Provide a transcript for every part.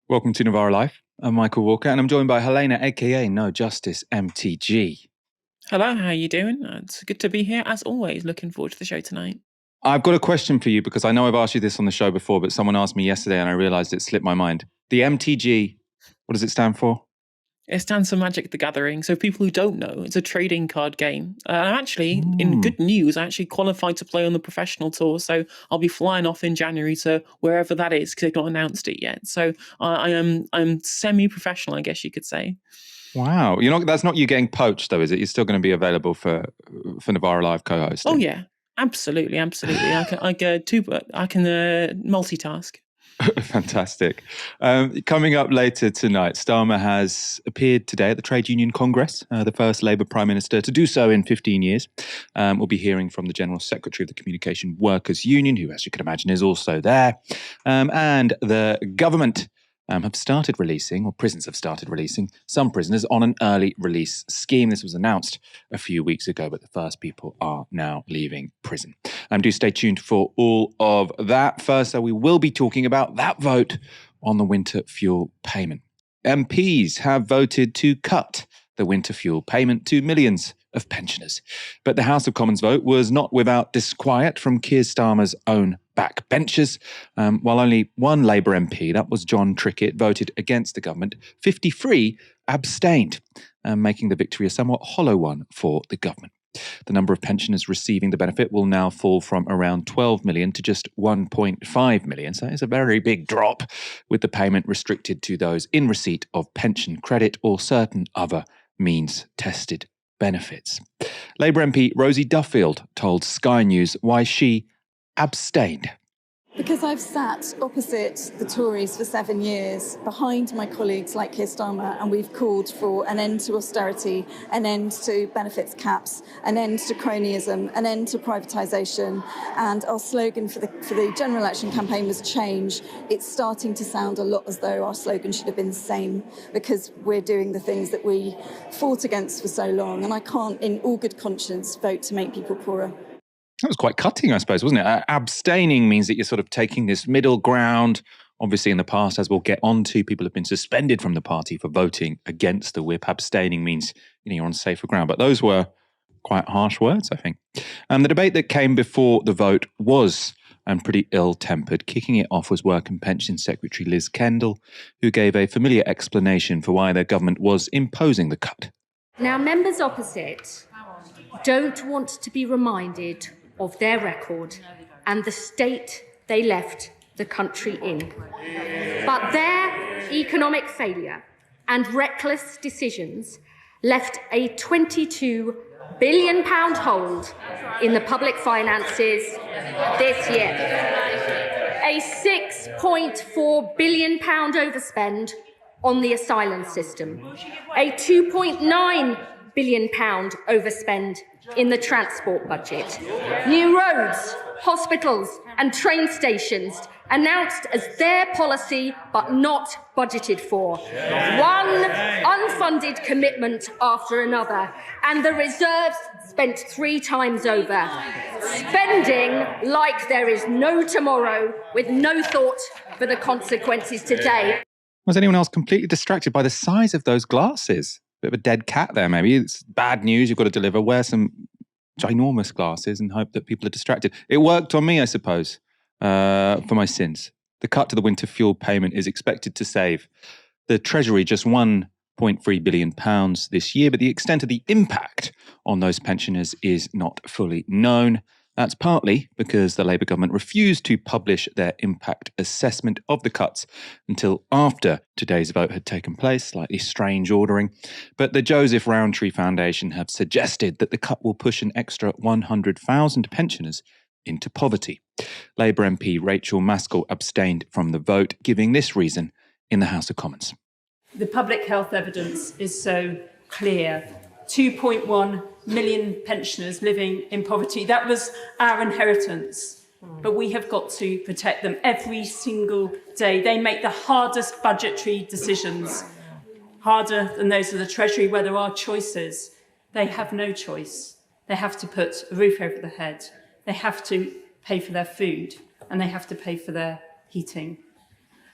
Welcome to Novara Life. I'm Michael Walker and I'm joined by Helena, aka No Justice MTG. Hello, how are you doing? It's good to be here, as always. Looking forward to the show tonight. I've got a question for you because I know I've asked you this on the show before, but someone asked me yesterday and I realised it slipped my mind. The MTG, what does it stand for? It stands for Magic the Gathering. So people who don't know, it's a trading card game. In good news, I actually qualified to play on the professional tour. So I'll be flying off in January to wherever that is because they've not announced it yet. So I'm semi-professional, I guess you could say. Wow. That's not you getting poached though, is it? You're still going to be available for Novara Live co-hosting? Oh yeah, absolutely. I can multitask. Fantastic. Coming up later tonight, Starmer has appeared today at the Trade Union Congress, the first Labour Prime Minister to do so in 15 years. We'll be hearing from the General Secretary of the Communication Workers Union, who, as you can imagine, is also there. And the government have started releasing, or prisons have started releasing, some prisoners on an early release scheme. This was announced a few weeks ago, but the first people are now leaving prison. Do stay tuned for all of that. First, we will be talking about that vote on the winter fuel payment. MPs have voted to cut the winter fuel payment to millions of pensioners. But the House of Commons vote was not without disquiet from Keir Starmer's own backbenchers. While only one Labour MP, that was John Trickett, voted against the government, 53 abstained, making the victory a somewhat hollow one for the government. The number of pensioners receiving the benefit will now fall from around 12 million to just 1.5 million. So it's a very big drop, with the payment restricted to those in receipt of pension credit or certain other means-tested benefits. Labour MP Rosie Duffield told Sky News why she abstained. Because I've sat opposite the Tories for 7 years, behind my colleagues like Keir Starmer, and we've called for an end to austerity, an end to benefits caps, an end to cronyism, an end to privatisation, and our slogan for the general election campaign was change. It's starting to sound a lot as though our slogan should have been the same, because we're doing the things that we fought against for so long, and I can't, in all good conscience, vote to make people poorer. That was quite cutting, I suppose, wasn't it? Abstaining means that you're sort of taking this middle ground. Obviously, in the past, as we'll get on to, people have been suspended from the party for voting against the whip. Abstaining means you're on safer ground. But those were quite harsh words, I think. The debate that came before the vote was pretty ill-tempered. Kicking it off was Work and Pension Secretary Liz Kendall, who gave a familiar explanation for why their government was imposing the cut. Now, members opposite don't want to be reminded of their record and the state they left the country in. But their economic failure and reckless decisions left a £22 billion hold in the public finances this year, a £6.4 billion overspend on the asylum system, a £2.9 billion overspend in the transport budget, new roads, hospitals and train stations announced as their policy but not budgeted for, one unfunded commitment after another, and the reserves spent 3 times over, spending like there is no tomorrow with no thought for the consequences today. Was anyone else completely distracted by the size of those glasses? Bit of a dead cat there, maybe. It's bad news. You've got to deliver. Wear some ginormous glasses and hope that people are distracted. It worked on me, I suppose, for my sins. The cut to the winter fuel payment is expected to save the Treasury just £1.3 billion this year, but the extent of the impact on those pensioners is not fully known. That's partly because the Labour government refused to publish their impact assessment of the cuts until after today's vote had taken place, slightly strange ordering. But the Joseph Rowntree Foundation have suggested that the cut will push an extra 100,000 pensioners into poverty. Labour MP Rachel Maskell abstained from the vote, giving this reason in the House of Commons. The public health evidence is so clear. 2.1 million pensioners living in poverty. That was our inheritance. But we have got to protect them every single day. They make the hardest budgetary decisions, harder than those of the Treasury, where there are choices. They have no choice. They have to put a roof over their head. They have to pay for their food, and they have to pay for their heating.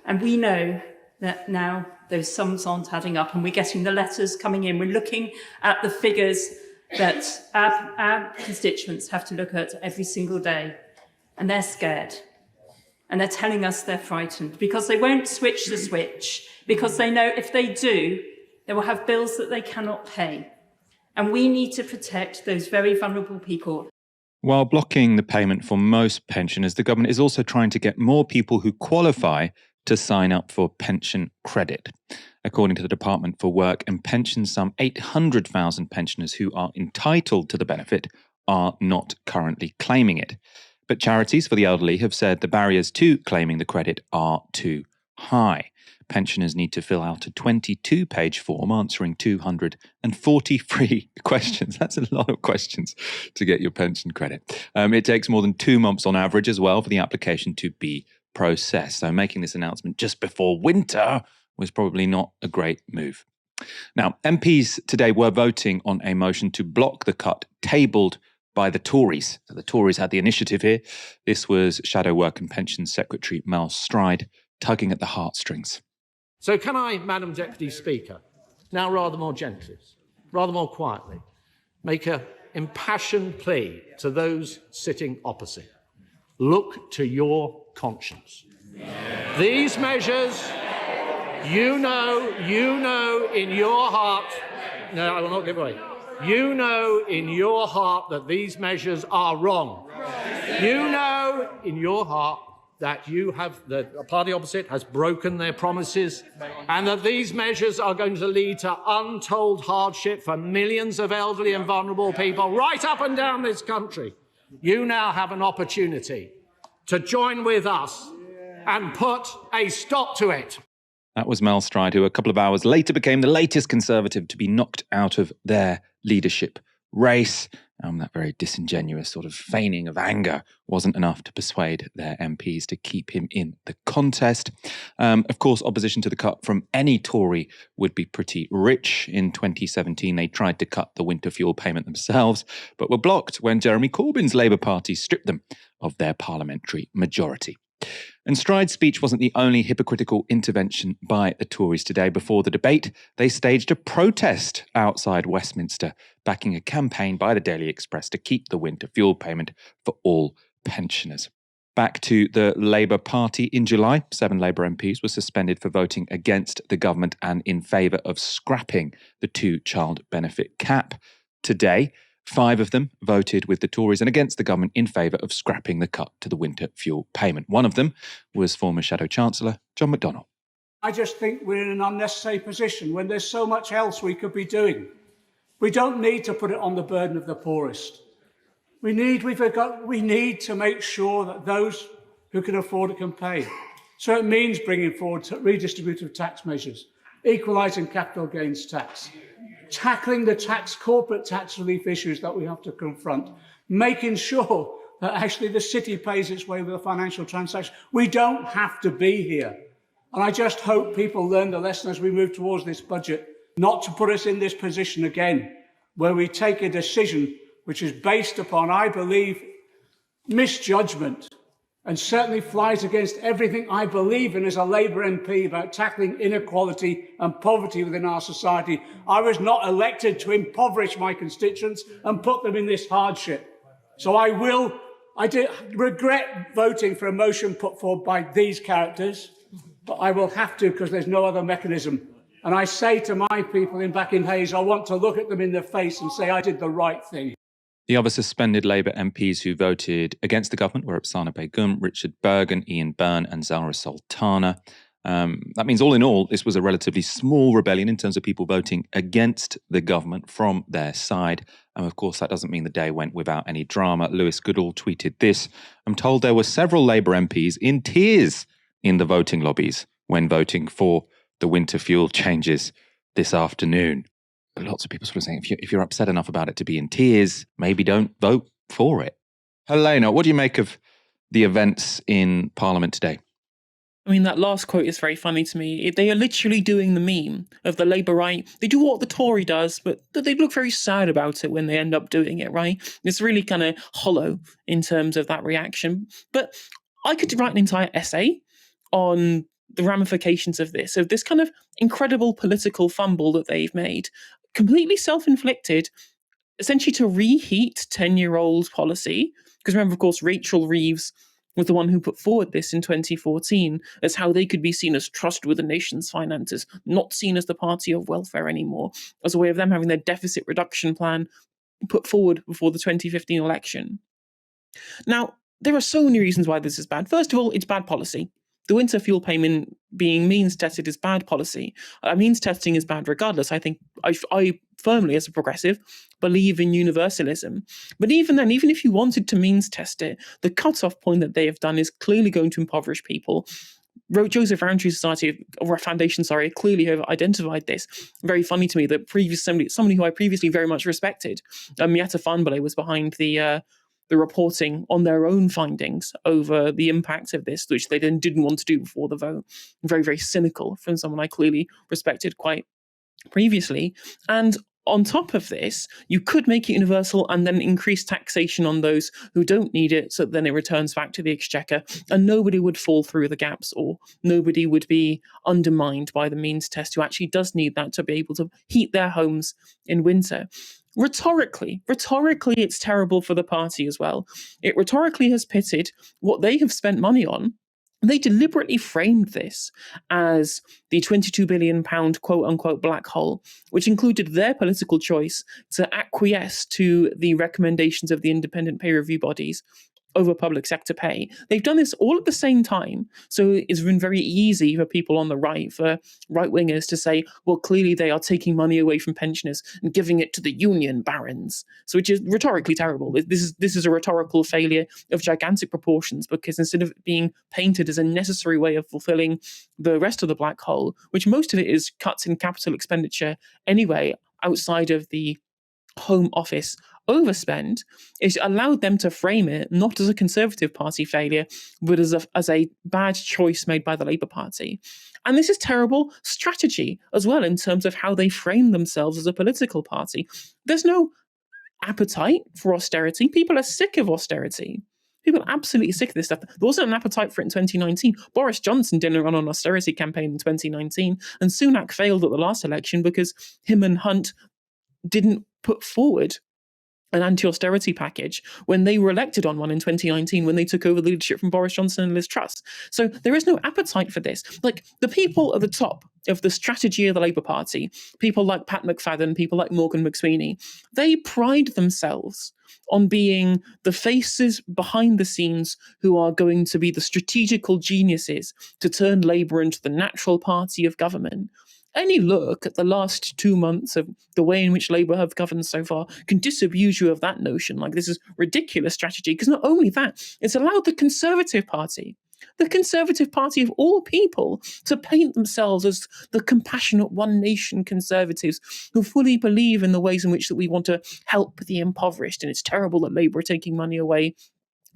And we know that now those sums aren't adding up, and we're getting the letters coming in. We're looking at the figures that our constituents have to look at every single day, and they're scared. And they're telling us they're frightened because they won't switch the switch, because they know if they do, they will have bills that they cannot pay. And we need to protect those very vulnerable people. While blocking the payment for most pensioners, the government is also trying to get more people who qualify to sign up for pension credit. According to the Department for Work and Pensions, some 800,000 pensioners who are entitled to the benefit are not currently claiming it. But charities for the elderly have said the barriers to claiming the credit are too high. Pensioners need to fill out a 22-page form answering 243 questions. That's a lot of questions to get your pension credit. It takes more than 2 months on average as well for the application to be processed. So making this announcement just before winter was probably not a great move. Now, MPs today were voting on a motion to block the cut tabled by the Tories. So the Tories had the initiative here. This was Shadow Work and Pensions Secretary Mel Stride tugging at the heartstrings. So can I, Madam Deputy Speaker, now rather more gently, rather more quietly, make an impassioned plea to those sitting opposite? Look to your conscience. These measures, you know in your heart, no, I will not give away. You know in your heart that these measures are wrong. You know in your heart that the party opposite has broken their promises, and that these measures are going to lead to untold hardship for millions of elderly and vulnerable people right up and down this country. You now have an opportunity to join with us and put a stop to it. That was Mel Stride, who a couple of hours later became the latest Conservative to be knocked out of their leadership race. That very disingenuous sort of feigning of anger wasn't enough to persuade their MPs to keep him in the contest. Of course, opposition to the cut from any Tory would be pretty rich. In 2017, they tried to cut the winter fuel payment themselves, but were blocked when Jeremy Corbyn's Labour Party stripped them of their parliamentary majority. And Stride's speech wasn't the only hypocritical intervention by the Tories today. Before the debate, they staged a protest outside Westminster, backing a campaign by the Daily Express to keep the winter fuel payment for all pensioners. Back to the Labour Party. In July, 7 Labour MPs were suspended for voting against the government and in favour of scrapping the 2-child benefit cap. Today, 5 of them voted with the Tories and against the government in favour of scrapping the cut to the winter fuel payment. One of them was former Shadow Chancellor John McDonnell. I just think we're in an unnecessary position when there's so much else we could be doing. We don't need to put it on the burden of the poorest. We need to make sure that those who can afford it can pay. So it means bringing forward redistributive tax measures, equalising capital gains tax, tackling the corporate tax relief issues that we have to confront, making sure that actually the city pays its way with a financial transaction. We don't have to be here. And I just hope people learn the lesson as we move towards this budget, not to put us in this position again, where we take a decision which is based upon, I believe, misjudgment, and certainly flies against everything I believe in as a Labour MP about tackling inequality and poverty within our society. I was not elected to impoverish my constituents and put them in this hardship. So I did regret voting for a motion put forward by these characters, but I will have to because there's no other mechanism. And I say to my people back in Hayes, I want to look at them in the face and say I did the right thing. The other suspended Labour MPs who voted against the government were Oksana Begum, Richard Bergen, Ian Byrne and Zara Sultana. That means all in all, this was a relatively small rebellion in terms of people voting against the government from their side. And of course, that doesn't mean the day went without any drama. Lewis Goodall tweeted this: I'm told there were several Labour MPs in tears in the voting lobbies when voting for the winter fuel changes this afternoon. Lots of people sort of saying, if you're upset enough about it to be in tears, maybe don't vote for it. Helena, what do you make of the events in Parliament today? I mean, that last quote is very funny to me. They are literally doing the meme of the Labour right. They do what the Tory does, but they look very sad about it when they end up doing it, right? It's really kind of hollow in terms of that reaction. But I could write an entire essay on the ramifications of this. So this kind of incredible political fumble that they've made, completely self-inflicted, essentially to reheat 10-year-old policy. Because remember, of course, Rachel Reeves was the one who put forward this in 2014 as how they could be seen as trusted with the nation's finances, not seen as the party of welfare anymore, as a way of them having their deficit reduction plan put forward before the 2015 election. Now, there are so many reasons why this is bad. First of all, it's bad policy. The winter fuel payment being means tested is bad policy. Means testing is bad regardless. I think I firmly, as a progressive, believe in universalism. But even then, even if you wanted to means test it, the cutoff point that they have done is clearly going to impoverish people. Joseph Rowntree Society, or Foundation, clearly have identified this. Very funny to me that somebody who I previously very much respected, Mietta Fanbale, was behind the reporting on their own findings over the impact of this, which they then didn't want to do before the vote. Very, very cynical from someone I clearly respected quite previously. And on top of this, you could make it universal and then increase taxation on those who don't need it, so that then it returns back to the exchequer and nobody would fall through the gaps, or nobody would be undermined by the means test who actually does need that to be able to heat their homes in winter. Rhetorically, it's terrible for the party as well. It rhetorically has pitted what they have spent money on. They deliberately framed this as the £22 billion quote-unquote black hole, which included their political choice to acquiesce to the recommendations of the independent peer review bodies over public sector pay. They've done this all at the same time. So it's been very easy for people on the right, for right-wingers, to say, well, clearly they are taking money away from pensioners and giving it to the union barons. So which is rhetorically terrible. This is a rhetorical failure of gigantic proportions, because instead of being painted as a necessary way of fulfilling the rest of the black hole, which most of it is cuts in capital expenditure anyway, outside of the Home Office overspend, it allowed them to frame it not as a Conservative Party failure, but as a bad choice made by the Labour Party. And this is terrible strategy as well in terms of how they frame themselves as a political party. There's no appetite for austerity. People are sick of austerity. People are absolutely sick of this stuff. There wasn't an appetite for it in 2019. Boris Johnson didn't run an austerity campaign in 2019, and Sunak failed at the last election because him and Hunt didn't put forward an anti-austerity package when they were elected on one in 2019, when they took over the leadership from Boris Johnson and Liz Truss. So there is no appetite for this. Like, the people at the top of the strategy of the Labour Party, people like Pat McFadden, people like Morgan McSweeney, they pride themselves on being the faces behind the scenes who are going to be the strategical geniuses to turn Labour into the natural party of government. Any look at the last 2 months of the way in which Labour have governed so far can disabuse you of that notion. Like, this is ridiculous strategy, because not only that, it's allowed the Conservative Party of all people, to paint themselves as the compassionate one nation Conservatives who fully believe in the ways in which that we want to help the impoverished. And it's terrible that Labour are taking money away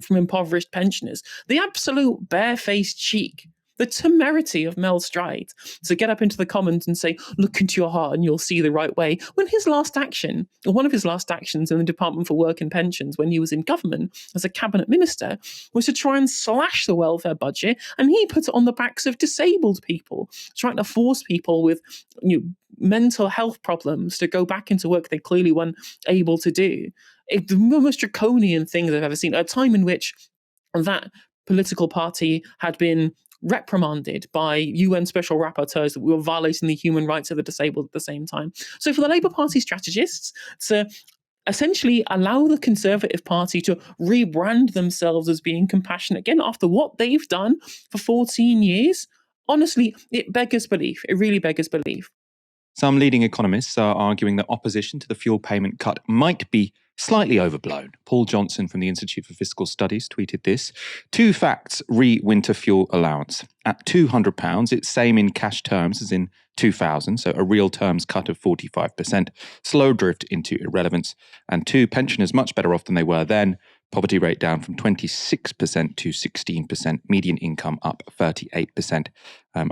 from impoverished pensioners. The absolute barefaced cheek, the temerity of Mel Stride to get up into the Commons and say, look into your heart and you'll see the right way, when his last action, or one of his last actions in the Department for Work and Pensions when he was in government as a cabinet minister, was to try and slash the welfare budget, and he put it on the backs of disabled people, trying to force people with mental health problems to go back into work they clearly weren't able to do. The most draconian things I've ever seen, a time in which that political party had been reprimanded by UN special rapporteurs that we were violating the human rights of the disabled at the same time. So for the Labour Party strategists to essentially allow the Conservative Party to rebrand themselves as being compassionate again after what they've done for 14 years, honestly, it beggars belief. It really beggars belief. Some leading economists are arguing that opposition to the fuel payment cut might be slightly overblown. Paul Johnson from the Institute for Fiscal Studies tweeted this. 2 facts re winter fuel allowance. At £200, it's same in cash terms as in 2000, so a real terms cut of 45%, slow drift into irrelevance, and 2, pensioners much better off than they were then, poverty rate down from 26% to 16%, median income up 38%,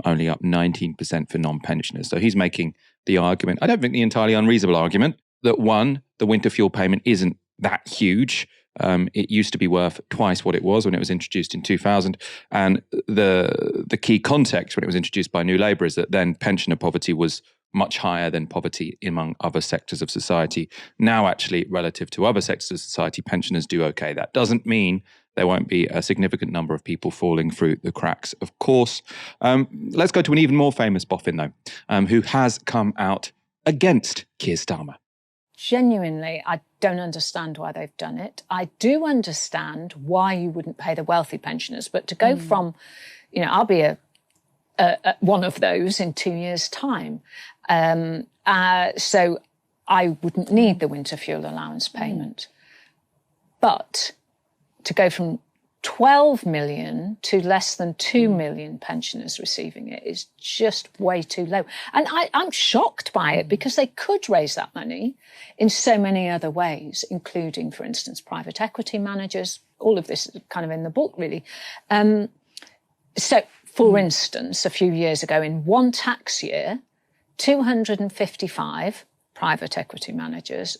only up 19% for non-pensioners. So he's making the argument, I don't think the entirely unreasonable argument, that one, the winter fuel payment isn't that huge, It used to be worth twice what it was when it was introduced in 2000. And the key context when it was introduced by New Labour is that then pensioner poverty was much higher than poverty among other sectors of society. Now, actually, relative to other sectors of society, pensioners do okay. That doesn't mean there won't be a significant number of people falling through the cracks, of course. Let's go to an even more famous boffin, though, who has come out against Keir Starmer. Genuinely, I don't understand why they've done it. I do understand why you wouldn't pay the wealthy pensioners, but to go from, I'll be one of those in 2 years' time. So I wouldn't need the winter fuel allowance payment. But to go from 12 million to less than 2 million pensioners receiving it is just way too low. And I'm shocked by it because they could raise that money in so many other ways, including, for instance, private equity managers. All of this is kind of in the book, really. So, for instance, a few years ago, in one tax year, 255 private equity managers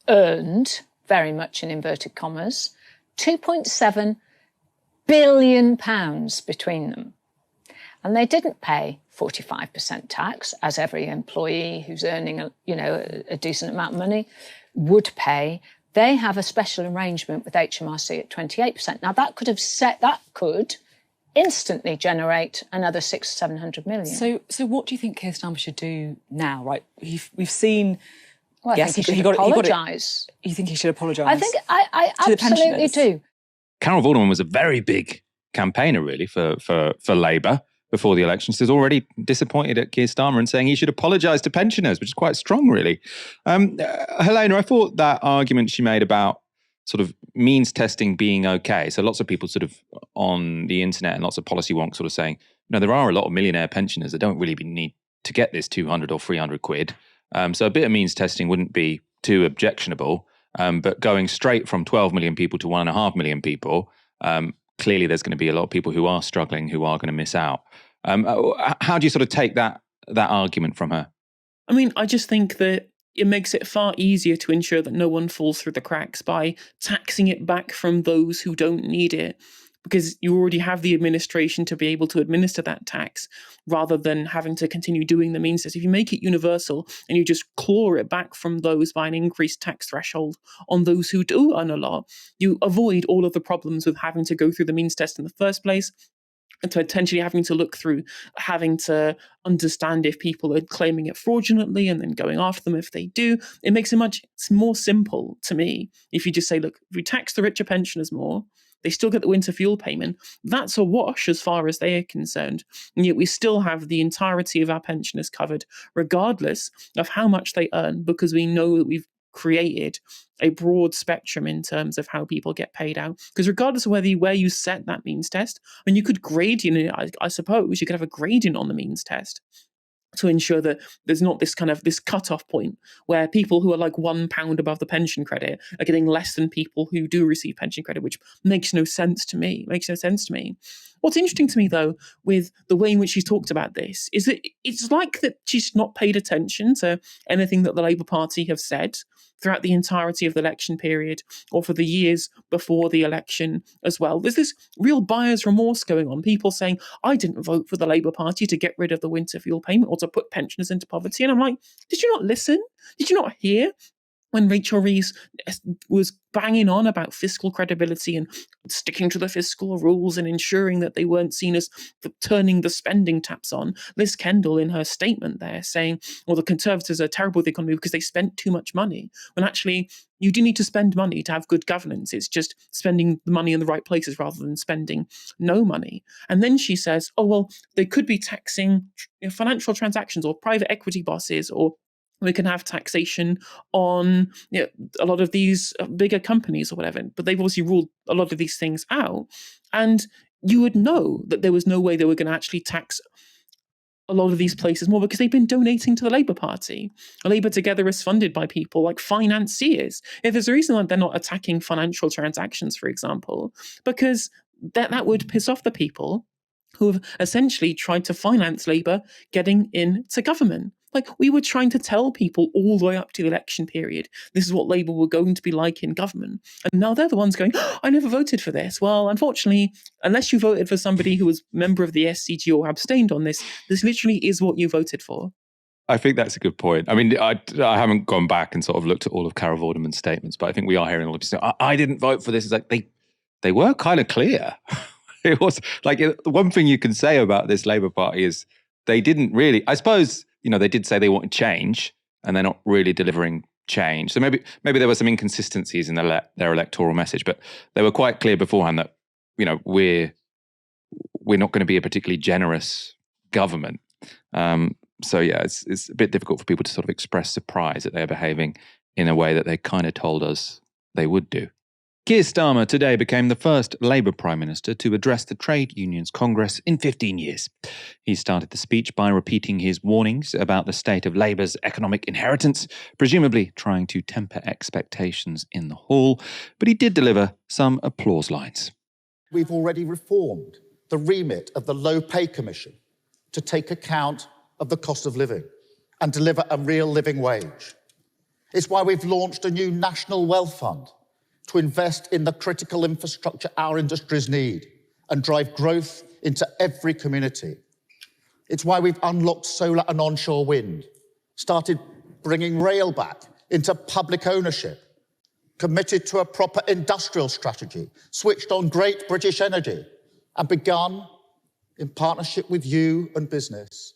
earned, very much in inverted commas, £2.7 billion between them. And they didn't pay 45% tax, as every employee who's earning a decent amount of money would pay. They have a special arrangement with HMRC at 28%. Now, that could instantly generate another 600-700 million. So what do you think Keir Starmer should do now? Right, we've seen. Well, I think he should apologise. You think he should apologise? I think I absolutely do. Carol Vorderman was a very big campaigner, really, for Labour before the elections. She's already disappointed at Keir Starmer and saying he should apologise to pensioners, which is quite strong, really. Helena, I thought that argument she made about sort of means testing being okay. So lots of people sort of on the internet and lots of policy wonks sort of saying, there are a lot of millionaire pensioners that don't really need to get this 200 or 300 quid. So a bit of means testing wouldn't be too objectionable. But going straight from 12 million people to 1.5 million people, clearly there's going to be a lot of people who are struggling, who are going to miss out. How do you sort of take that argument from her? I mean, I just think that it makes it far easier to ensure that no one falls through the cracks by taxing it back from those who don't need it, because you already have the administration to be able to administer that tax rather than having to continue doing the means test. If you make it universal and you just claw it back from those by an increased tax threshold on those who do earn a lot, you avoid all of the problems with having to go through the means test in the first place, and potentially having to look through, having to understand if people are claiming it fraudulently and then going after them if they do. It makes it much more simple to me if you just say, look, if we tax the richer pensioners more, they still get the winter fuel payment. That's a wash as far as they are concerned. And yet we still have the entirety of our pensioners covered, regardless of how much they earn, because we know that we've created a broad spectrum in terms of how people get paid out. Because regardless of where you set that means test, and you could grade, I suppose you could have a grading on the means test to ensure that there's not this cut-off point where people who are like £1 above the pension credit are getting less than people who do receive pension credit, which makes no sense to me. What's interesting to me, though, with the way in which she's talked about this is that it's like that she's not paid attention to anything that the Labour Party have said throughout the entirety of the election period or for the years before the election as well. There's this real buyer's remorse going on. People saying, I didn't vote for the Labour Party to get rid of the winter fuel payment or to put pensioners into poverty. And I'm like, did you not listen? Did you not hear? When Rachel Reeves was banging on about fiscal credibility and sticking to the fiscal rules and ensuring that they weren't seen as turning the spending taps on, Liz Kendall in her statement there saying, well, the Conservatives are terrible with the economy because they spent too much money. When actually, you do need to spend money to have good governance. It's just spending the money in the right places rather than spending no money. And then she says, oh, well, they could be taxing financial transactions or private equity bosses, or we can have taxation on a lot of these bigger companies or whatever. But they've obviously ruled a lot of these things out. And you would know that there was no way they were going to actually tax a lot of these places more because they've been donating to the Labour Party. Labour Together is funded by people like financiers. If there's a reason that they're not attacking financial transactions, for example, because that would piss off the people who have essentially tried to finance Labour getting into government. Like, we were trying to tell people all the way up to the election period, this is what Labour were going to be like in government. And now they're the ones going, oh, I never voted for this. Well, unfortunately, unless you voted for somebody who was a member of the SCG or abstained on this literally is what you voted for. I think that's a good point. I mean, I haven't gone back and sort of looked at all of Carol Vorderman's statements, but I think we are hearing all of this. I didn't vote for this. It's like they were kind of clear. It was like the one thing you can say about this Labour Party is they didn't really, I suppose, they did say they wanted change and they're not really delivering change. So maybe there were some inconsistencies in their electoral message, but they were quite clear beforehand that, we're not going to be a particularly generous government. So yeah, it's a bit difficult for people to sort of express surprise that they're behaving in a way that they kind of told us they would do. Keir Starmer today became the first Labour Prime Minister to address the Trade Unions Congress in 15 years. He started the speech by repeating his warnings about the state of Labour's economic inheritance, presumably trying to temper expectations in the hall, but he did deliver some applause lines. We've already reformed the remit of the Low Pay Commission to take account of the cost of living and deliver a real living wage. It's why we've launched a new National Wealth Fund to invest in the critical infrastructure our industries need and drive growth into every community. It's why we've unlocked solar and onshore wind, started bringing rail back into public ownership, committed to a proper industrial strategy, switched on great British energy, and begun, in partnership with you and business,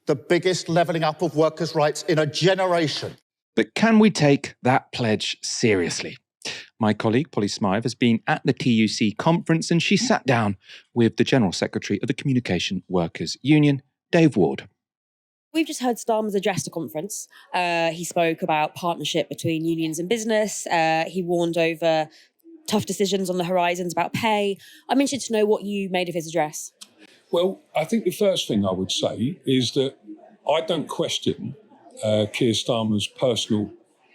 the biggest levelling up of workers' rights in a generation. But can we take that pledge seriously? My colleague, Polly Smythe, has been at the TUC conference and she sat down with the General Secretary of the Communication Workers Union, Dave Ward. We've just heard Starmer's address to conference. He spoke about partnership between unions and business. He warned over tough decisions on the horizons about pay. I'm interested to know what you made of his address. Well, I think the first thing I would say is that I don't question Keir Starmer's personal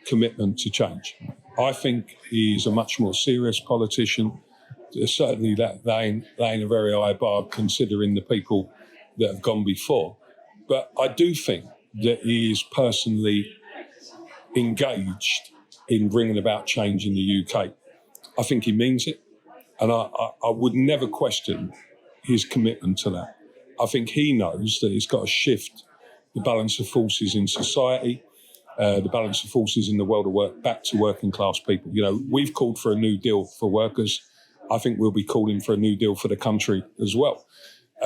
commitment to change. I think he's a much more serious politician. Certainly that ain't a very high bar considering the people that have gone before. But I do think that he is personally engaged in bringing about change in the UK. I think he means it, and I would never question his commitment to that. I think he knows that he's got to shift the balance of forces in society, the balance of forces in the world of work back to working class people. We've called for a new deal for workers. I think we'll be calling for a new deal for the country as well.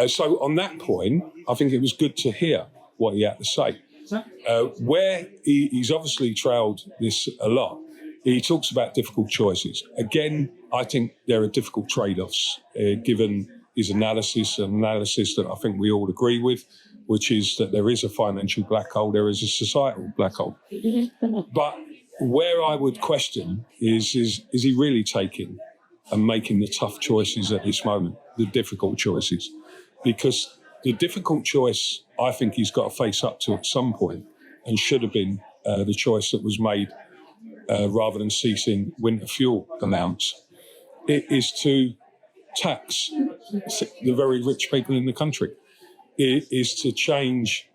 So on that point, I think it was good to hear what he had to say. Where he's obviously trailed this a lot, he talks about difficult choices. Again, I think there are difficult trade-offs, given his analysis that I think we all agree with, which is that there is a financial black hole, there is a societal black hole. But where I would question is he really taking and making the tough choices at this moment, the difficult choices? Because the difficult choice I think he's got to face up to at some point, and should have been the choice that was made rather than ceasing winter fuel allowance, it is to tax the very rich people in the country. It is to change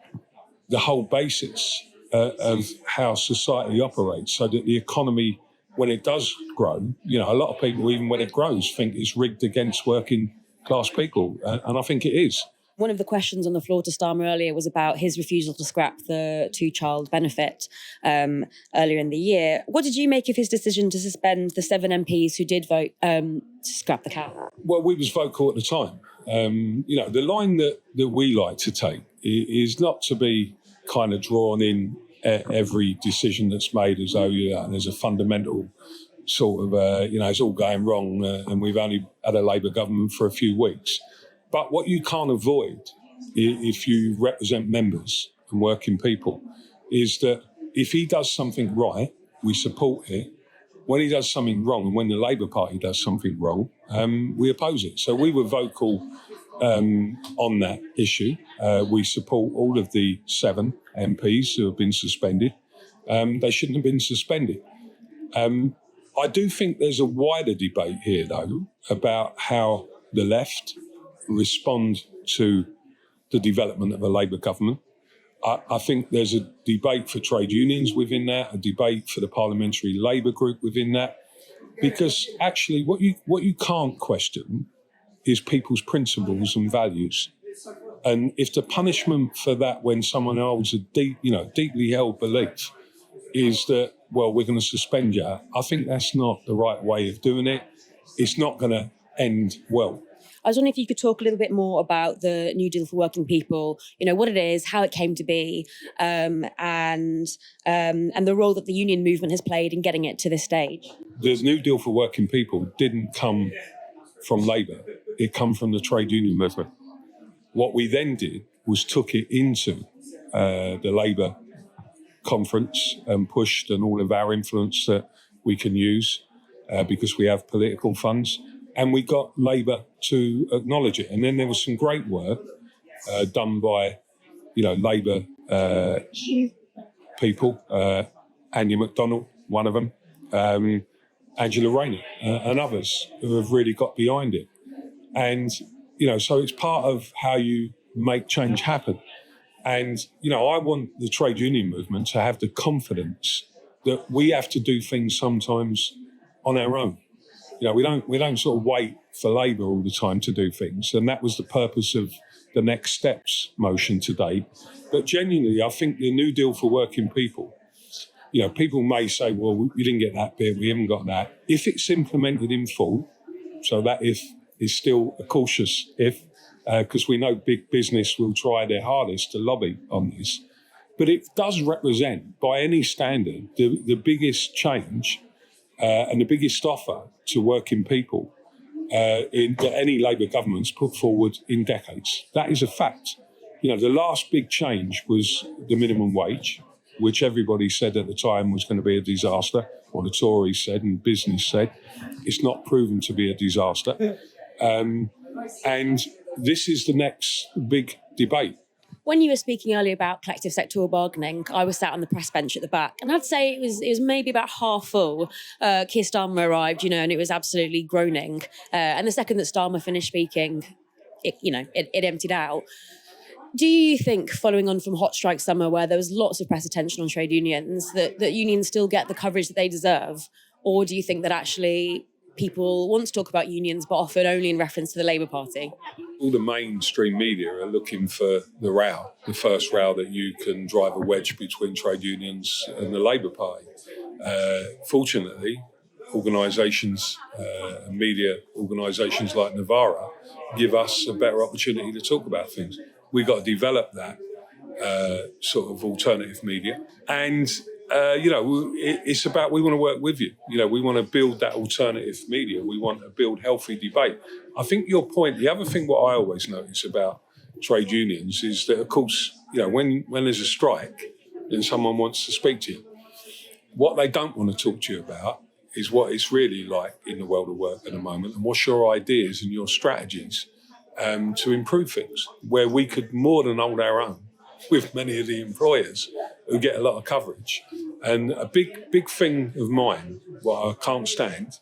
the whole basis of how society operates so that the economy, when it does grow, a lot of people, even when it grows, think it's rigged against working class people. And I think it is. One of the questions on the floor to Starmer earlier was about his refusal to scrap the two-child benefit earlier in the year. What did you make of his decision to suspend the 7 MPs who did vote to scrap the cap? Well, we was vocal at the time. The line that we like to take is not to be kind of drawn in every decision that's made as though there's a fundamental sort of, it's all going wrong and we've only had a Labour government for a few weeks. But what you can't avoid if you represent members and working people is that if he does something right, we support it. When he does something wrong and when the Labour Party does something wrong, we oppose it. So we were vocal on that issue. We support all of the 7 MPs who have been suspended. They shouldn't have been suspended. I do think there's a wider debate here, though, about how the left respond to the development of a Labour government. I think there's a debate for trade unions within that, a debate for the parliamentary Labour group within that, because actually what you can't question is people's principles and values. And if the punishment for that when someone holds a deeply held belief is that, well, we're going to suspend you, I think that's not the right way of doing it. It's not going to end well. I was wondering if you could talk a little bit more about the New Deal for Working People, what it is, how it came to be, and the role that the union movement has played in getting it to this stage. The New Deal for Working People didn't come from Labour. It came from the trade union movement. What we then did was took it into the Labour conference and pushed and all of our influence that we can use because we have political funds. And we got Labour to acknowledge it. And then there was some great work done by, Labour people, Andy McDonald, one of them, Angela Rayner, and others who have really got behind it. And, so it's part of how you make change happen. And, I want the trade union movement to have the confidence that we have to do things sometimes on our own. We don't sort of wait for Labour all the time to do things. And that was the purpose of the Next Steps motion today. But genuinely, I think the New Deal for Working People, people may say, well, we didn't get that bit, we haven't got that. If it's implemented in full, so that if is still a cautious if, because we know big business will try their hardest to lobby on this. But it does represent, by any standard, the biggest change and the biggest offer to working people that any Labour government's put forward in decades. That is a fact. The last big change was the minimum wage, which everybody said at the time was going to be a disaster, or the Tories said and business said. It's not proven to be a disaster. And this is the next big debate. When you were speaking earlier about collective sectoral bargaining, I was sat on the press bench at the back, and I'd say it was maybe about half full. Keir Starmer arrived, and it was absolutely groaning. And the second that Starmer finished speaking, it emptied out. Do you think, following on from Hot Strike Summer, where there was lots of press attention on trade unions, that unions still get the coverage that they deserve? Or do you think that actually people want to talk about unions, but often only in reference to the Labour Party? All the mainstream media are looking for the row, the first row that you can drive a wedge between trade unions and the Labour Party. Fortunately, organisations, media organisations like Novara give us a better opportunity to talk about things. We've got to develop that sort of alternative media. And it's about, we want to work with you. We want to build that alternative media. We want to build healthy debate. I think your point, the other thing what I always notice about trade unions is that, of course, when there's a strike, then someone wants to speak to you. What they don't want to talk to you about is what it's really like in the world of work at the moment, and what's your ideas and your strategies to improve things, where we could more than hold our own with many of the employers who get a lot of coverage. And a big thing of mine, what I can't stand,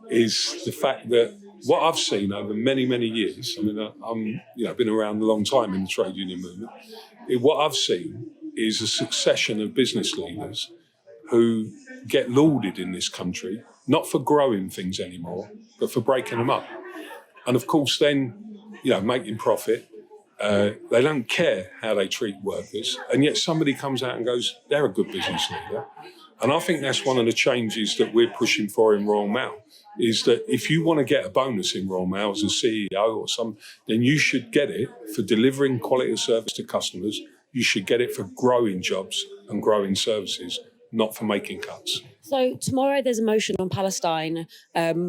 is the fact that what I've seen over many, many years, I've been around a long time in the trade union movement, what I've seen is a succession of business leaders who get lauded in this country, not for growing things anymore, but for breaking them up. And of course then, making profit. They don't care how they treat workers, and yet somebody comes out and goes, they're a good business leader. And I think that's one of the changes that we're pushing for in Royal Mail, is that if you want to get a bonus in Royal Mail as a CEO or then you should get it for delivering quality of service to customers. You should get it for growing jobs and growing services, not for making cuts. So tomorrow there's a motion on Palestine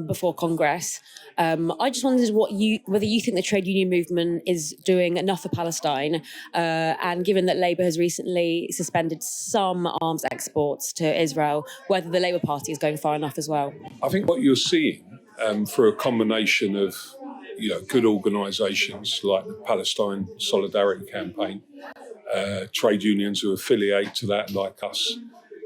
before Congress. I just wondered whether you think the trade union movement is doing enough for Palestine, and given that Labour has recently suspended some arms exports to Israel, whether the Labour Party is going far enough as well. I think what you're seeing through a combination of good organisations like the Palestine Solidarity Campaign, trade unions who affiliate to that like us,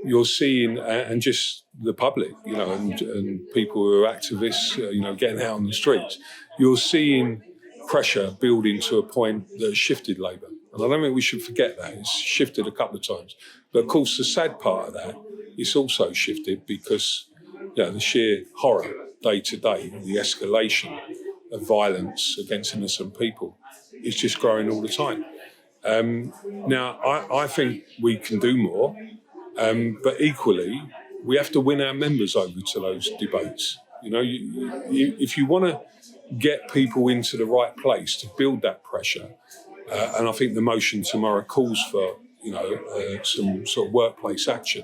you're seeing, and just the public, and people who are activists, getting out on the streets, you're seeing pressure building to a point that has shifted Labour. And I don't think we should forget that. It's shifted a couple of times. But of course, the sad part of that, it's also shifted because the sheer horror day to day, the escalation of violence against innocent people is just growing all the time. Now, I think we can do more, but equally, we have to win our members over to those debates. If you want to get people into the right place to build that pressure, and I think the motion tomorrow calls for, some sort of workplace action.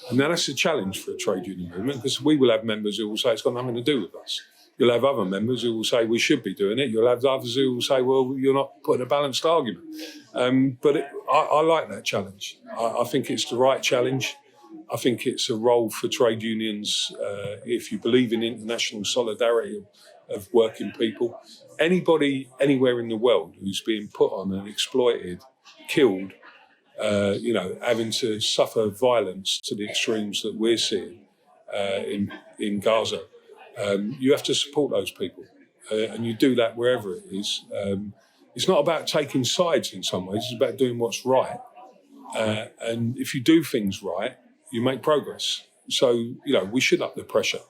And now that's a challenge for a trade union movement, because we will have members who will say it's got nothing to do with us. You'll have other members who will say we should be doing it. You'll have others who will say, well, you're not putting a balanced argument. But I like that challenge. I think it's the right challenge. I think it's a role for trade unions, if you believe in international solidarity of working people. Anybody anywhere in the world who's being put on and exploited, killed, having to suffer violence to the extremes that we're seeing in Gaza, you have to support those people. And you do that wherever it is. It's not about taking sides in some ways, it's about doing what's right. And if you do things right, you make progress. So, we should up the pressure.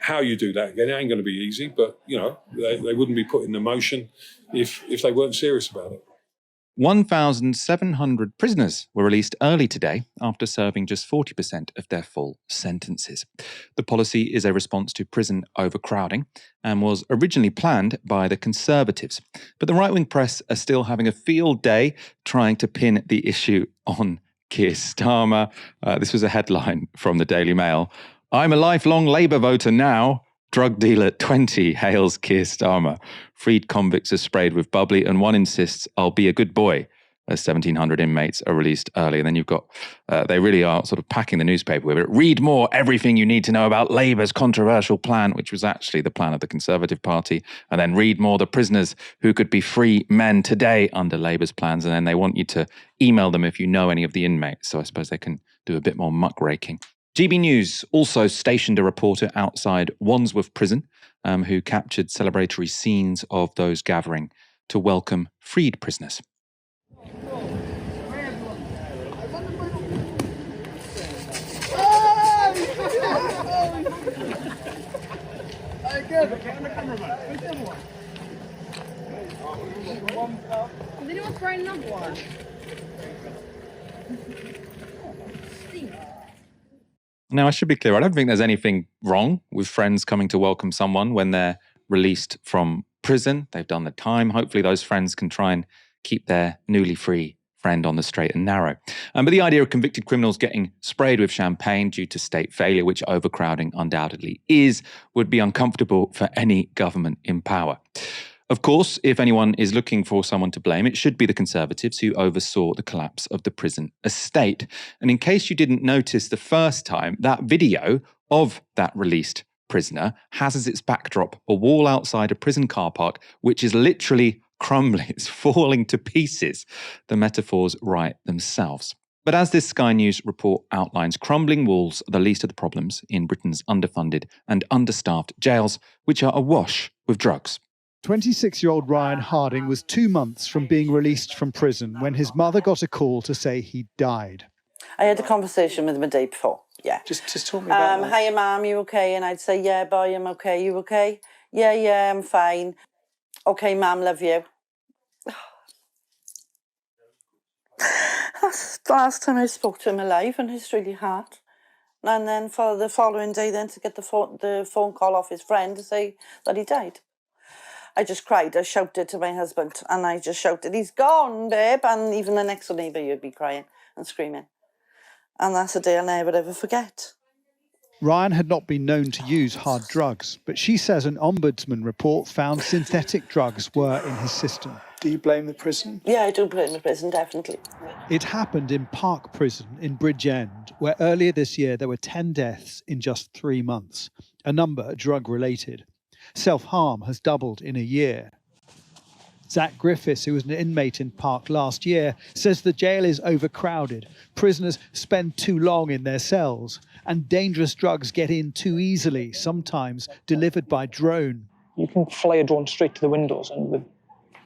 How you do that, again, it ain't going to be easy, but, they wouldn't be put in the motion if they weren't serious about it. 1,700 prisoners were released early today after serving just 40% of their full sentences. The policy is a response to prison overcrowding and was originally planned by the Conservatives. But the right-wing press are still having a field day trying to pin the issue on Keir Starmer. This was a headline from the Daily Mail. "I'm a lifelong Labour voter now. Drug dealer 20 hails Keir Starmer. Freed convicts are sprayed with bubbly and one insists, I'll be a good boy," as 1,700 inmates are released early. And then you've got, they really are sort of packing the newspaper with it. Read more, everything you need to know about Labour's controversial plan, which was actually the plan of the Conservative Party. And then read more, the prisoners who could be free men today under Labour's plans. And then they want you to email them if you know any of the inmates. So I suppose they can do a bit more muckraking. GB News also stationed a reporter outside Wandsworth Prison who captured celebratory scenes of those gathering to welcome freed prisoners. Has anyone thrown another one? Now, I should be clear, I don't think there's anything wrong with friends coming to welcome someone when they're released from prison. They've done the time. Hopefully those friends can try and keep their newly free friend on the straight and narrow. But the idea of convicted criminals getting sprayed with champagne due to state failure, which overcrowding undoubtedly is, would be uncomfortable for any government in power. Of course, if anyone is looking for someone to blame, it should be the Conservatives who oversaw the collapse of the prison estate. And in case you didn't notice the first time, that video of that released prisoner has as its backdrop a wall outside a prison car park, which is literally crumbling. It's falling to pieces. The metaphors write themselves. But as this Sky News report outlines, crumbling walls are the least of the problems in Britain's underfunded and understaffed jails, which are awash with drugs. 26-year-old Ryan Harding was 2 months from being released from prison when his mother got a call to say he died. I had a conversation with him a day before, yeah. Just talk me about that. Hiya, Mum, you okay? And I'd say, yeah, boy, I'm okay. You okay? Yeah, I'm fine. Okay, Mum, love you. That's the last time I spoke to him alive, and it's really hard. And then for the following day, then to get the phone call off his friend to say that he died. I just cried. I shouted to my husband, and I just shouted, "He's gone, babe!" And even the next door neighbour, you'd be crying and screaming. And that's a day I'll never ever forget. Ryan had not been known to use hard drugs, but she says an ombudsman report found synthetic drugs were in his system. Do you blame the prison? Yeah, I do blame the prison, definitely. It happened in Park Prison in Bridgend, where earlier this year there were 10 deaths in just 3 months, a number drug-related. Self-harm has doubled in a year. Zach Griffiths, who was an inmate in Park last year, says the jail is overcrowded, prisoners spend too long in their cells, and dangerous drugs get in too easily, sometimes delivered by drone. You can fly a drone straight to the windows, and with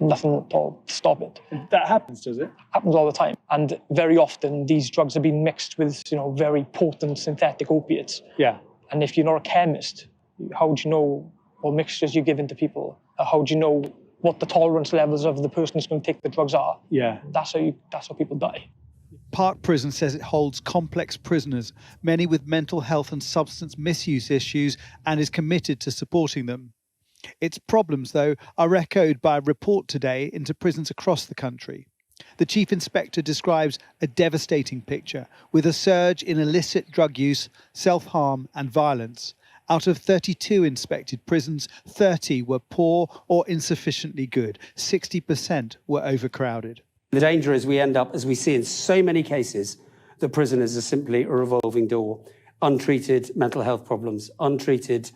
nothing at all to stop it. That happens, does it? Happens all the time. And very often these drugs are being mixed with, very potent synthetic opiates. Yeah. And if you're not a chemist, how would you know what mixtures you're giving to people? How do you know what the tolerance levels of the person who's going to take the drugs are? Yeah. That's how people die. Park Prison says it holds complex prisoners, many with mental health and substance misuse issues, and is committed to supporting them. Its problems, though, are echoed by a report today into prisons across the country. The Chief Inspector describes a devastating picture, with a surge in illicit drug use, self-harm and violence. Out of 32 inspected prisons, 30 were poor or insufficiently good. 60% were overcrowded. The danger is we end up, as we see in so many cases, that prisoners are simply a revolving door. Untreated mental health problems, untreated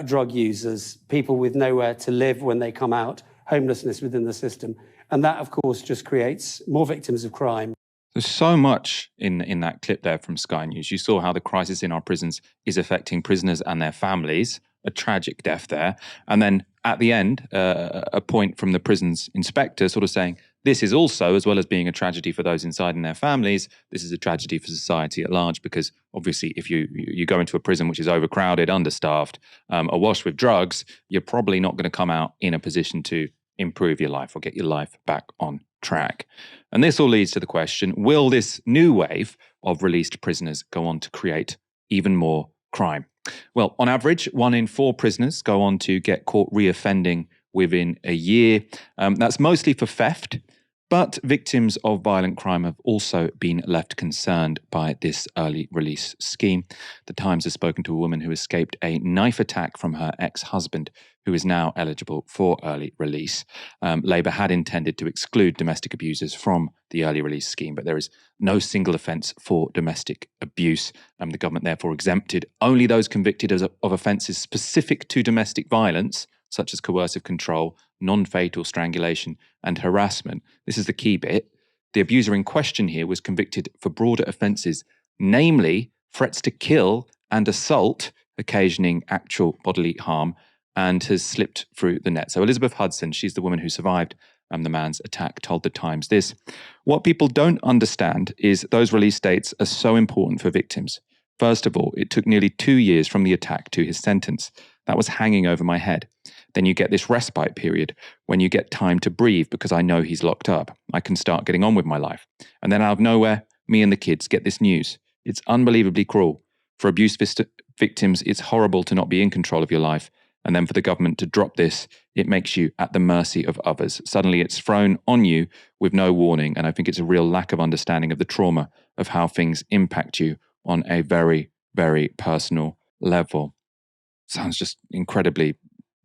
drug users, people with nowhere to live when they come out, homelessness within the system. And that, of course, just creates more victims of crime. There's so much in that clip there from Sky News. You saw how the crisis in our prisons is affecting prisoners and their families, a tragic death there. And then at the end, a point from the prison's inspector sort of saying, this is also, as well as being a tragedy for those inside and their families, this is a tragedy for society at large, because obviously if you go into a prison which is overcrowded, understaffed, awash with drugs, you're probably not going to come out in a position to improve your life or get your life back on track. And this all leads to the question, will this new wave of released prisoners go on to create even more crime? Well, on average, 1 in 4 prisoners go on to get caught reoffending within a year. That's mostly for theft, but victims of violent crime have also been left concerned by this early release scheme. The Times has spoken to a woman who escaped a knife attack from her ex-husband, who is now eligible for early release. Labour had intended to exclude domestic abusers from the early release scheme, but there is no single offence for domestic abuse. The government therefore exempted only those convicted of offences specific to domestic violence, such as coercive control, non-fatal strangulation and harassment. This is the key bit. The abuser in question here was convicted for broader offences, namely threats to kill and assault, occasioning actual bodily harm, and has slipped through the net. So Elizabeth Hudson, she's the woman who survived the man's attack, told The Times this. What people don't understand is those release dates are so important for victims. First of all, it took nearly 2 years from the attack to his sentence. That was hanging over my head. Then you get this respite period when you get time to breathe because I know he's locked up. I can start getting on with my life. And then out of nowhere, me and the kids get this news. It's unbelievably cruel. For abuse victims, it's horrible to not be in control of your life. And then for the government to drop this, it makes you at the mercy of others. Suddenly it's thrown on you with no warning. And I think it's a real lack of understanding of the trauma of how things impact you on a very, very personal level. Sounds just incredibly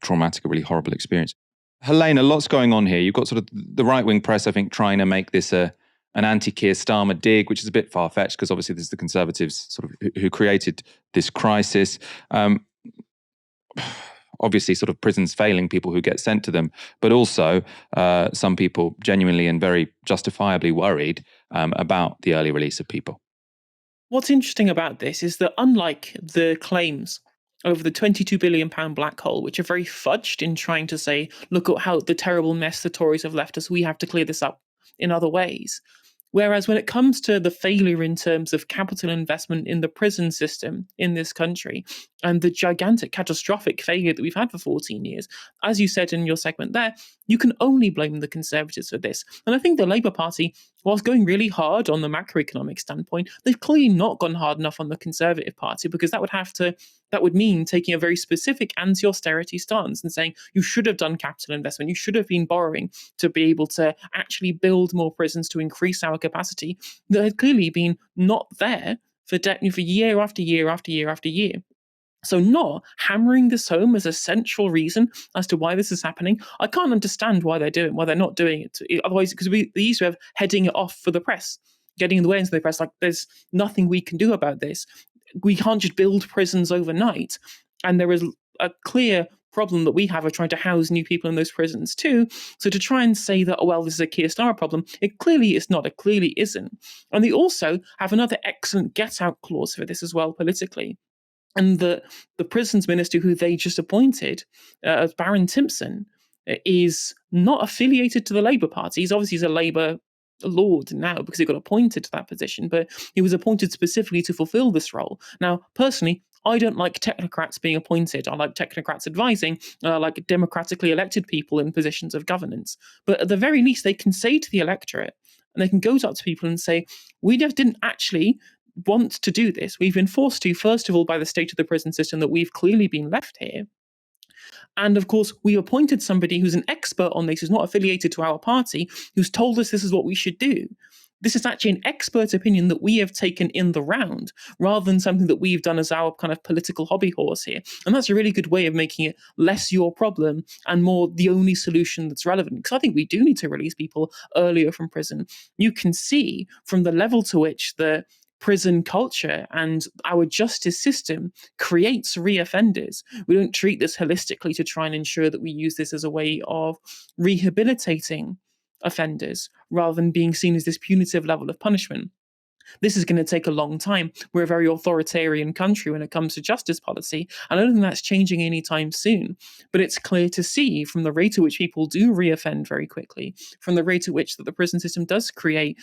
traumatic, a really horrible experience. Helena, lots going on here. You've got sort of the right-wing press, I think, trying to make this an anti-Keir Starmer dig, which is a bit far-fetched because obviously this is the Conservatives sort of who created this crisis. Obviously sort of prisons failing people who get sent to them, but also some people genuinely and very justifiably worried about the early release of people. What's interesting about this is that unlike the claims over the £22 billion black hole, which are very fudged in trying to say, look at how the terrible mess the Tories have left us, we have to clear this up in other ways. Whereas when it comes to the failure in terms of capital investment in the prison system in this country and the gigantic catastrophic failure that we've had for 14 years, as you said in your segment there, you can only blame the Conservatives for this. And I think the Labour Party, whilst going really hard on the macroeconomic standpoint, they've clearly not gone hard enough on the Conservative Party, because that would mean taking a very specific anti-austerity stance and saying you should have done capital investment, you should have been borrowing to be able to actually build more prisons to increase our capacity, that had clearly been not there for year after year after year after year. So not hammering this home as a central reason as to why this is happening, I can't understand why they're not doing it. Otherwise, because they used to have heading it off for the press, getting in the way into the press, like there's nothing we can do about this. We can't just build prisons overnight. And there is a clear problem that we have of trying to house new people in those prisons too. So to try and say that, oh, well, this is a Keir Starmer problem, it clearly is not, it clearly isn't. And they also have another excellent get-out clause for this as well politically. And the prisons minister who they just appointed, Baron Timpson, is not affiliated to the Labour Party. He's a Labour lord now because he got appointed to that position, but he was appointed specifically to fulfill this role. Now, personally, I don't like technocrats being appointed. I like technocrats advising, and I like democratically elected people in positions of governance. But at the very least, they can say to the electorate, and they can go up to people and say, we just didn't actually want to do this. We've been forced to, first of all, by the state of the prison system, that we've clearly been left here. And of course, we appointed somebody who's an expert on this, who's not affiliated to our party, who's told us this is what we should do. This is actually an expert opinion that we have taken in the round, rather than something that we've done as our kind of political hobby horse here. And that's a really good way of making it less your problem and more the only solution that's relevant. Because I think we do need to release people earlier from prison. You can see from the level to which the prison culture and our justice system creates reoffenders. We don't treat this holistically to try and ensure that we use this as a way of rehabilitating offenders rather than being seen as this punitive level of punishment. This is going to take a long time. We're a very authoritarian country when it comes to justice policy, and I don't think that's changing anytime soon. But it's clear to see from the rate at which people do reoffend very quickly, from the rate at which that the prison system does create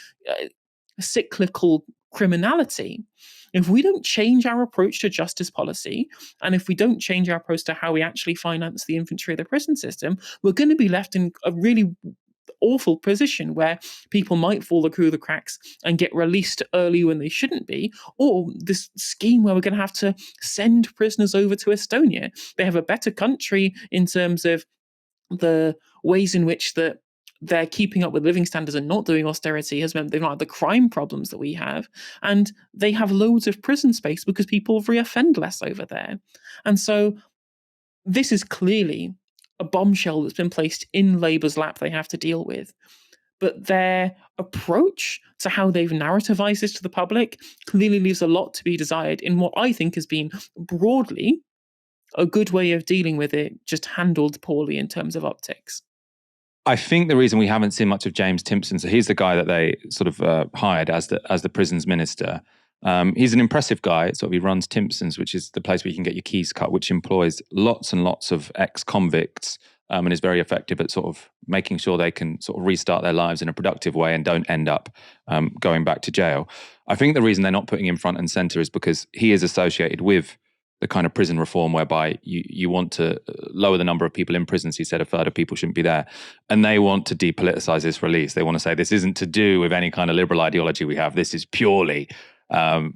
cyclical criminality. If we don't change our approach to justice policy, and if we don't change our approach to how we actually finance the infantry of the prison system, we're going to be left in a really awful position where people might fall through the cracks and get released early when they shouldn't be, or this scheme where we're going to have to send prisoners over to Estonia. They have a better country in terms of the ways in which that they're keeping up with living standards and not doing austerity has meant they've not had the crime problems that we have, and they have loads of prison space because people reoffend less over there. And so this is clearly a bombshell that's been placed in Labour's lap they have to deal with. But their approach to how they've narrativized this to the public clearly leaves a lot to be desired in what I think has been broadly a good way of dealing with it, just handled poorly in terms of optics. I think the reason we haven't seen much of James Timpson, so he's the guy that they sort of hired as the prisons minister. He's an impressive guy. So he runs Timpson's, which is the place where you can get your keys cut, which employs lots and lots of ex-convicts and is very effective at sort of making sure they can sort of restart their lives in a productive way and don't end up going back to jail. I think the reason they're not putting him front and center is because he is associated with the kind of prison reform whereby you want to lower the number of people in prisons. He said a third of people shouldn't be there. And they want to depoliticize this release. They want to say this isn't to do with any kind of liberal ideology we have. This is purely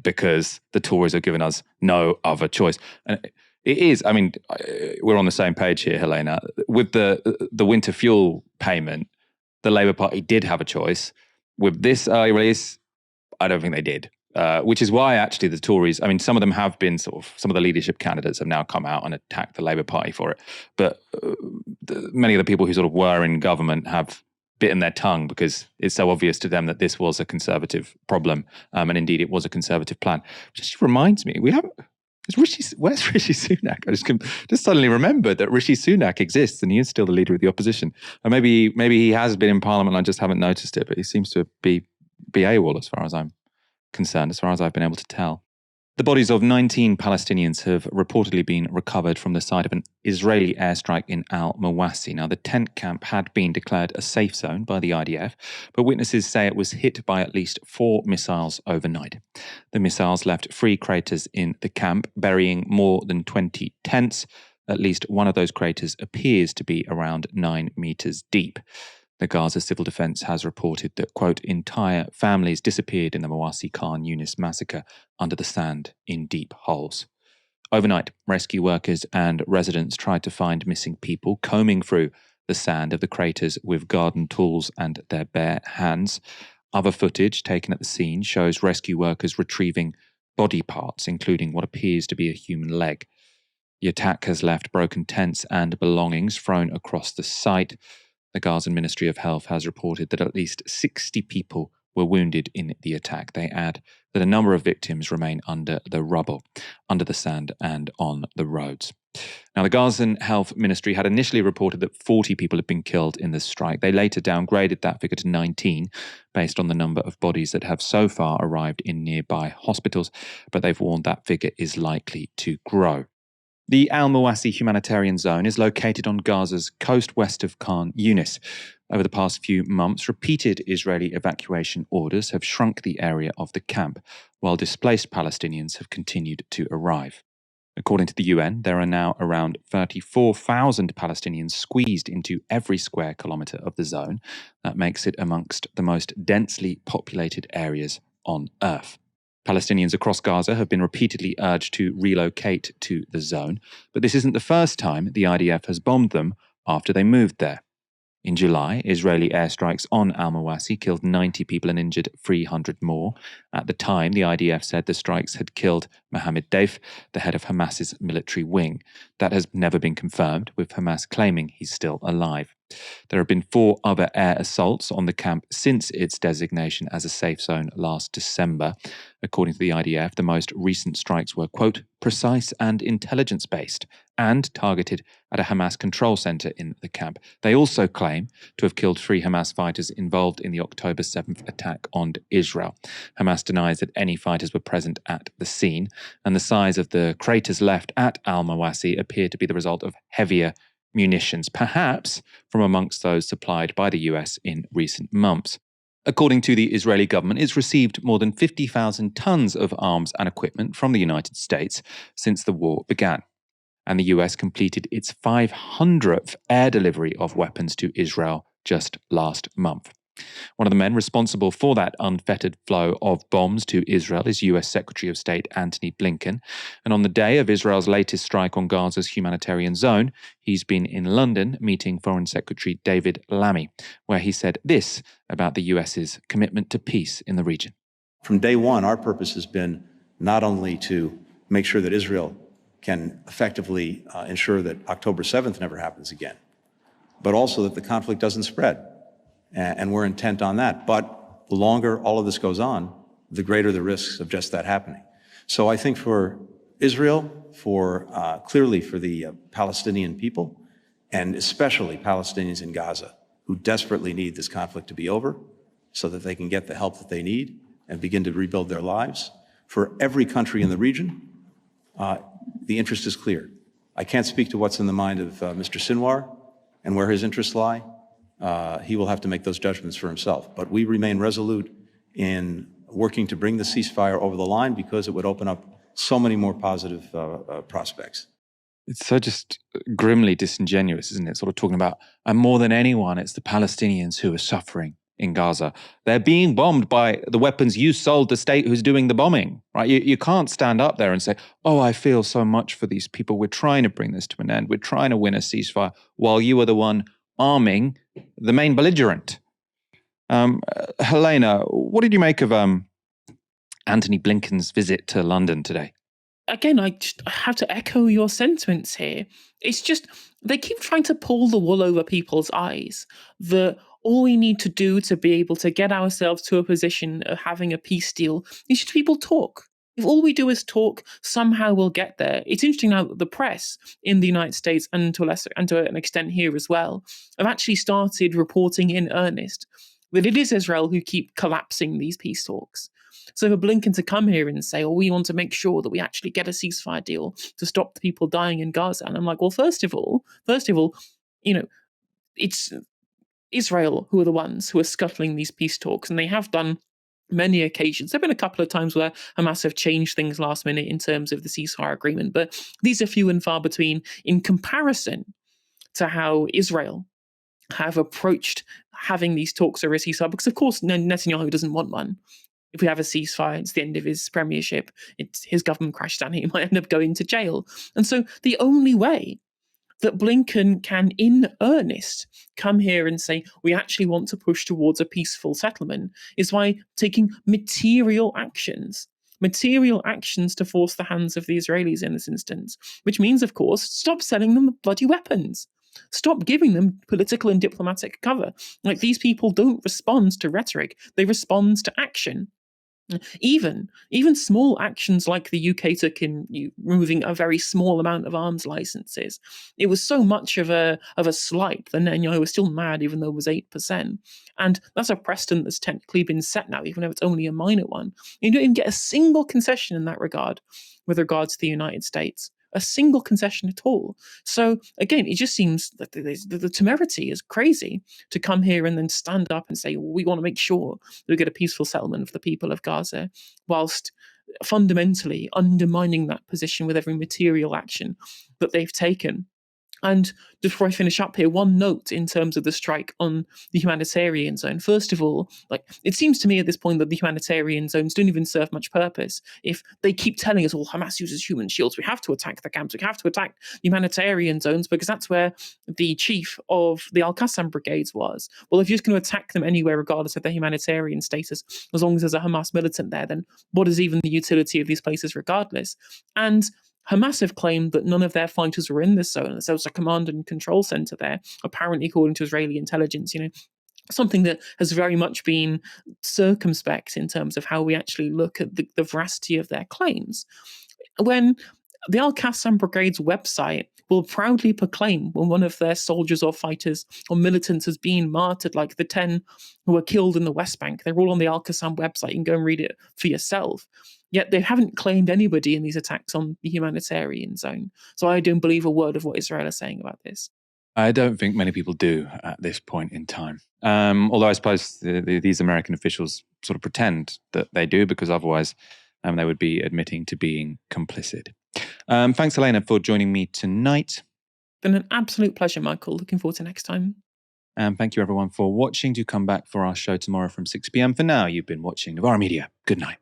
because the Tories have given us no other choice. And it is, I mean, we're on the same page here, Helena. With the winter fuel payment, the Labour Party did have a choice. With this early release, I don't think they did. Which is why actually the Tories, I mean, some of them have been some of the leadership candidates have now come out and attacked the Labour Party for it. But many of the people who sort of were in government have bitten their tongue because it's so obvious to them that this was a Conservative problem. And indeed it was a Conservative plan. Which just reminds me, where's Rishi Sunak? I just suddenly remembered that Rishi Sunak exists and he is still the leader of the opposition. And maybe he has been in Parliament and I just haven't noticed it, but he seems to be AWOL as far as I'm concerned, as far as I've been able to tell. The bodies of 19 Palestinians have reportedly been recovered from the site of an Israeli airstrike in al-Mawasi. Now, the tent camp had been declared a safe zone by the IDF, but witnesses say it was hit by at least 4 missiles overnight. The missiles left 3 craters in the camp, burying more than 20 tents. At least one of those craters appears to be around 9 meters deep. The Gaza Civil Defense has reported that, quote, entire families disappeared in the Mawasi Khan Yunis massacre under the sand in deep holes. Overnight, rescue workers and residents tried to find missing people, combing through the sand of the craters with garden tools and their bare hands. Other footage taken at the scene shows rescue workers retrieving body parts, including what appears to be a human leg. The attack has left broken tents and belongings thrown across the site. The Gazan Ministry of Health has reported that at least 60 people were wounded in the attack. They add that a number of victims remain under the rubble, under the sand and on the roads. Now, the Gazan Health Ministry had initially reported that 40 people had been killed in the strike. They later downgraded that figure to 19 based on the number of bodies that have so far arrived in nearby hospitals, but they've warned that figure is likely to grow. The Al-Mawasi humanitarian zone is located on Gaza's coast west of Khan Yunis. Over the past few months, repeated Israeli evacuation orders have shrunk the area of the camp, while displaced Palestinians have continued to arrive. According to the UN, there are now around 34,000 Palestinians squeezed into every square kilometre of the zone. That makes it amongst the most densely populated areas on Earth. Palestinians across Gaza have been repeatedly urged to relocate to the zone, but this isn't the first time the IDF has bombed them after they moved there. In July, Israeli airstrikes on Al-Mawasi killed 90 people and injured 300 more. At the time, the IDF said the strikes had killed Mohammed Deif, the head of Hamas's military wing. That has never been confirmed, with Hamas claiming he's still alive. There have been 4 other air assaults on the camp since its designation as a safe zone last December. According to the IDF, the most recent strikes were, quote, precise and intelligence-based and targeted at a Hamas control center in the camp. They also claim to have killed 3 Hamas fighters involved in the October 7th attack on Israel. Hamas denies that any fighters were present at the scene, and the size of the craters left at Al-Mawasi appear to be the result of heavier munitions, perhaps from amongst those supplied by the US in recent months. According to the Israeli government, it's received more than 50,000 tons of arms and equipment from the United States since the war began. And the US completed its 500th air delivery of weapons to Israel just last month. One of the men responsible for that unfettered flow of bombs to Israel is US Secretary of State Antony Blinken. And on the day of Israel's latest strike on Gaza's humanitarian zone, he's been in London meeting Foreign Secretary David Lammy, where he said this about the US's commitment to peace in the region. From day one, our purpose has been not only to make sure that Israel can effectively ensure that October 7th never happens again, but also that the conflict doesn't spread. And we're intent on that. But the longer all of this goes on, the greater the risks of just that happening. So I think for Israel, clearly for the Palestinian people, and especially Palestinians in Gaza, who desperately need this conflict to be over so that they can get the help that they need and begin to rebuild their lives. For every country in the region, the interest is clear. I can't speak to what's in the mind of Mr. Sinwar and where his interests lie. He will have to make those judgments for himself. But we remain resolute in working to bring the ceasefire over the line because it would open up so many more positive prospects. It's so just grimly disingenuous, isn't it? Sort of talking about, and more than anyone, it's the Palestinians who are suffering in Gaza. They're being bombed by the weapons you sold the state who's doing the bombing, right? You can't stand up there and say, oh, I feel so much for these people. We're trying to bring this to an end. We're trying to win a ceasefire while you are the one arming the main belligerent. Helena, what did you make of Antony Blinken's visit to London today? Again, I have to echo your sentiments here. It's just, they keep trying to pull the wool over people's eyes. All we need to do to be able to get ourselves to a position of having a peace deal is just people talk. If all we do is talk, somehow we'll get there. It's interesting now that the press in the United States and to an extent here as well have actually started reporting in earnest that it is Israel who keep collapsing these peace talks. So for Blinken to come here and say, we want to make sure that we actually get a ceasefire deal to stop the people dying in Gaza. And I'm like, well, first of all, it's Israel who are the ones who are scuttling these peace talks, and they have done many occasions. There have been a couple of times where Hamas have changed things last minute in terms of the ceasefire agreement, but these are few and far between in comparison to how Israel have approached having these talks over a ceasefire, because of course Netanyahu doesn't want one. If we have a ceasefire, it's the end of his premiership. It's his government crashed down. He might end up going to jail. And so the only way that Blinken can, in earnest, come here and say, we actually want to push towards a peaceful settlement, is by taking material actions to force the hands of the Israelis in this instance, which means, of course, stop selling them bloody weapons. Stop giving them political and diplomatic cover. Like, these people don't respond to rhetoric, they respond to action. Even small actions like the UK took in removing a very small amount of arms licenses. It was so much of a slight that Netanyahu was still mad, even though it was 8%. And that's a precedent that's technically been set now, even though it's only a minor one. You don't even get a single concession in that regard with regards to the United States. a single concession at all. So again, it just seems that the temerity is crazy to come here and then stand up and say, well, we want to make sure that we get a peaceful settlement for the people of Gaza, whilst fundamentally undermining that position with every material action that they've taken. And just before I finish up here, one note in terms of the strike on the humanitarian zone. First of all, it seems to me at this point that the humanitarian zones don't even serve much purpose. If they keep telling us, well, Hamas uses human shields, we have to attack the camps, we have to attack humanitarian zones because that's where the chief of the Al-Qassam brigades was. Well, if you're just going to attack them anywhere, regardless of their humanitarian status, as long as there's a Hamas militant there, then what is even the utility of these places regardless? And Hamas have claimed that none of their fighters were in this zone. There was a command and control center there, apparently according to Israeli intelligence, something that has very much been circumspect in terms of how we actually look at the veracity of their claims. When the Al-Qassam Brigade's website will proudly proclaim when one of their soldiers or fighters or militants has been martyred, like the 10 who were killed in the West Bank. They're all on the Al-Qassam website. You can go and read it for yourself. Yet they haven't claimed anybody in these attacks on the humanitarian zone. So I don't believe a word of what Israel is saying about this. I don't think many people do at this point in time. Although I suppose these American officials sort of pretend that they do, because otherwise they would be admitting to being complicit. Thanks, Elena, for joining me tonight. Been an absolute pleasure, Michael. Looking forward to next time. And thank you, everyone, for watching. Do come back for our show tomorrow from 6 p.m. For now, you've been watching Novara Media. Good night.